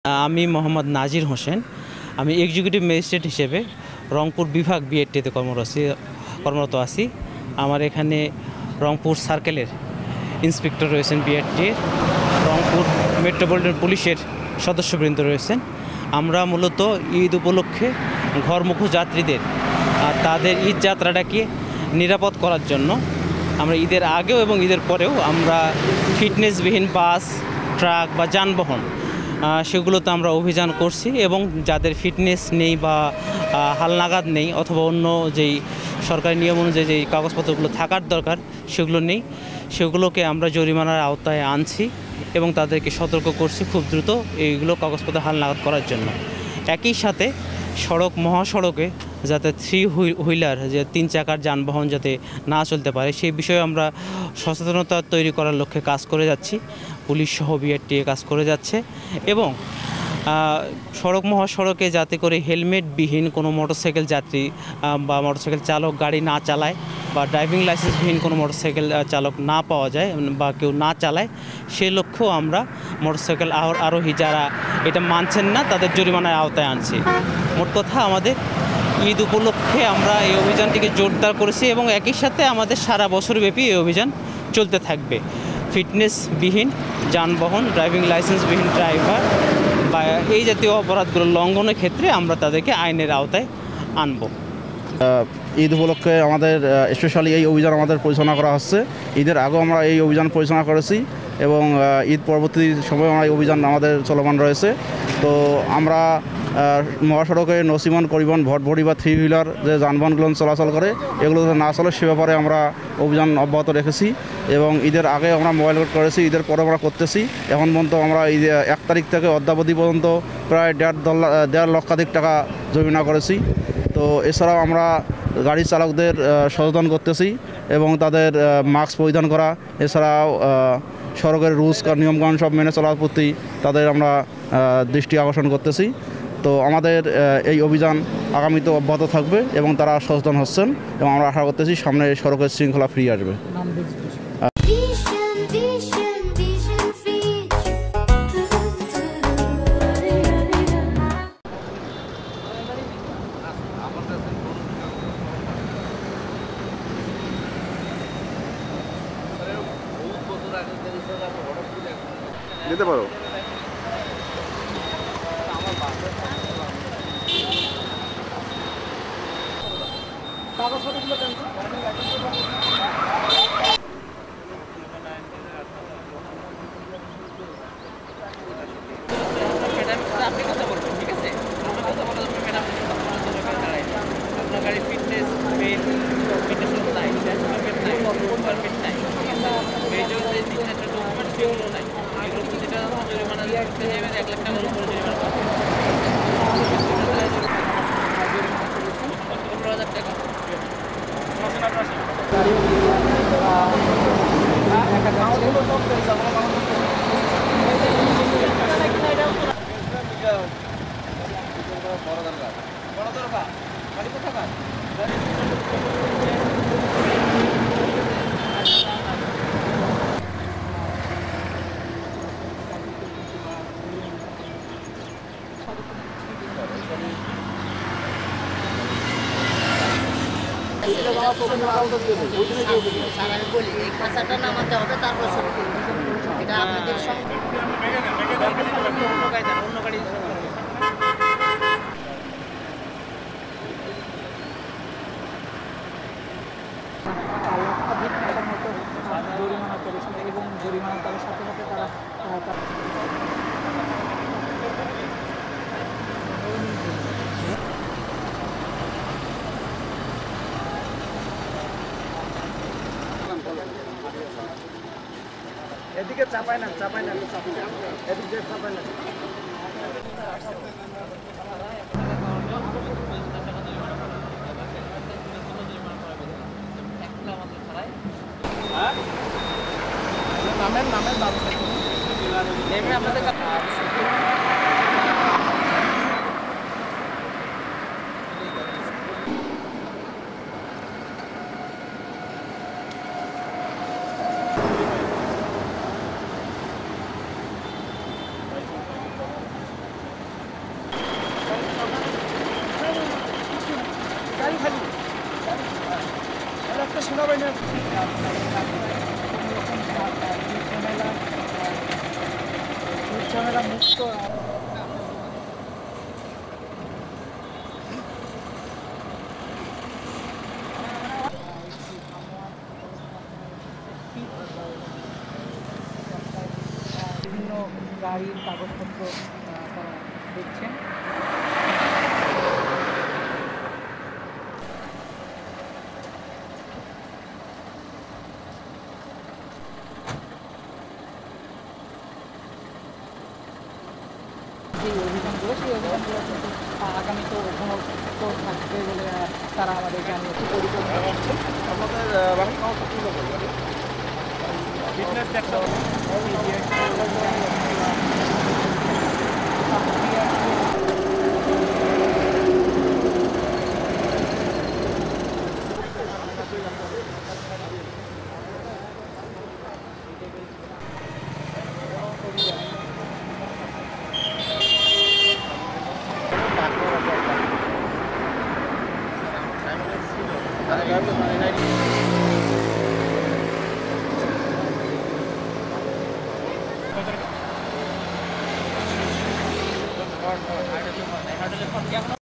আমি মোহাম্মদ নাজির হোসেন। আমি executive magistrate হিসেবে রংপুর বিভাগ বিএডটিতে কর্মরত আছি। আমার এখানে রংপুর সার্কেলের ইন্সপেক্টর রয়েছেন বিএডটির, রংপুর মেট্রোপলিটন পুলিশের সদস্যবৃন্দ রয়েছেন। আমরা মূলত ঈদ উপলক্ষে ঘরমুখো যাত্রীদের তাদের ঈদ যাত্রাটাকে নিরাপদ করার জন্য আমরা ঈদের আগেও এবং ঈদের পরেও আমরা ফিটনেসবিহীন বাস, ট্রাক বা যানবাহন সেগুলোতে আমরা অভিযান করছি এবং যাদের ফিটনেস নেই বা হালনাগাদ নেই অথবা অন্য যেই সরকারি নিয়ম অনুযায়ী যেই কাগজপত্রগুলো থাকার দরকার সেগুলো নেই, সেগুলোকে আমরা জরিমানার আওতায় আনছি এবং তাদেরকে সতর্ক করছি খুব দ্রুত এইগুলো কাগজপত্র হালনাগাদ করার জন্য। একই সাথে মহাসড়কে যাতে থ্রি হুইলার যে 3 চাকার যানবাহন যাতে না চলতে পারে সেই বিষয়ে আমরা সচেতনতা তৈরি করার লক্ষ্যে কাজ করে যাচ্ছি। পুলিশ সহ বিআরটিএ কাজ করে যাচ্ছে এবং মহাসড়কে যাতে করে হেলমেটবিহীন কোনো মোটরসাইকেল যাত্রী বা মোটরসাইকেল চালক গাড়ি না চালায় বা ড্রাইভিং লাইসেন্সবিহীন কোনো মোটরসাইকেল চালক না পাওয়া যায় বা কেউ না চালায়, সে লক্ষ্যেও আমরা মোটরসাইকেল আরোহী যারা এটা মানছেন না তাদের জরিমানার আওতায় আনছি। মোট কথা আমাদের ঈদ উপলক্ষে আমরা এই অভিযানটিকে জোরদার করেছি এবং একই সাথে আমাদের সারা বছরব্যাপী এই অভিযান চলতে থাকবে। ফিটনেসবিহীন যানবাহন, ড্রাইভিং লাইসেন্সবিহীন ড্রাইভার বা এই জাতীয় অপরাধগুলো লঙ্ঘনের ক্ষেত্রে আমরা তাদেরকে আইনের আওতায় আনব। ঈদ উপলক্ষে আমাদের স্পেশালি এই অভিযান আমাদের পরিচালনা করা হচ্ছে। ঈদের আগেও আমরা এই অভিযান পরিচালনা করেছি এবং ঈদ পরবর্তী সময় আমরা এই অভিযান আমাদের চলমান রয়েছে। তো আমরা মহাসড়কে নসিমন পরিবহন ভটভটি বা 3 হুইলার যে যানবাহনগুলো চলাচল করে এগুলো না চলে সে ব্যাপারে আমরা অভিযান অব্যাহত রেখেছি এবং ঈদের আগে আমরা মোবাইল কোড করেছি, ঈদের পরে আমরা করতেছি। এখন পর্যন্ত আমরা 1 তারিখ থেকে অদ্যাবধি পর্যন্ত প্রায় 1.5 লক্ষাধিক টাকা জরিমানা করেছি। তো এছাড়াও আমরা গাড়ি চালকদের সচেতন করতেছি এবং তাদের মাস্ক পরিধান করা, এছাড়াও সড়কের রুলস নিয়মকানুন সব মেনে চলার প্রতি তাদের আমরা দৃষ্টি আকর্ষণ করতেছি। তো আমাদের এই অভিযান আগামীতে অব্যাহত থাকবে এবং তারা সচেতন হচ্ছেন এবং আমরা আশা করতেছি সামনে সড়কের শৃঙ্খলা ফিরে আসবে। যেতে পারো। আপনি কথা বলবেন, ঠিক আছে? আপনার কথা বলার জন্য ম্যাডাম আপনার গাড়ি ফিটনেস নাই, পারমিট নাই, মেজর যে 3-4টা ডকুমেন্ট সেগুলো নাই, এগুলো প্রতিটা জরিমানা দিতে হবে 1 লাখ টাকার উপরে জরিমানা করতে হবে। 15,000 টাকা। বড় দরকার গাড়ি কোথাকার? বলি এই খাঁচাটা নামাতে হবে, তারপর এটা আপনাদের সঙ্গে অন্য গাড়ি জরিমানা করেছেন এবং জরিমানা তাদের সাথে সাথে তারা এদিকে চাপায় না, এদিকে চাপায় না। নামের নেমে আপনাদের ধরনের ঝামেলা মুক্ত বিভিন্ন গাড়ির কাগজপত্র তারা দেখছেন। যে অভিযানগুলো সেই অভিযানগুলো কিন্তু আগামীতে অব্যাহত থাকবে বলে তারা আমাদের জানিয়েছে। পরিকল্পনা করছে আমাদের বাকি কাগজপত্রগুলো বলবেন ফিটনেস চেকটা এখনো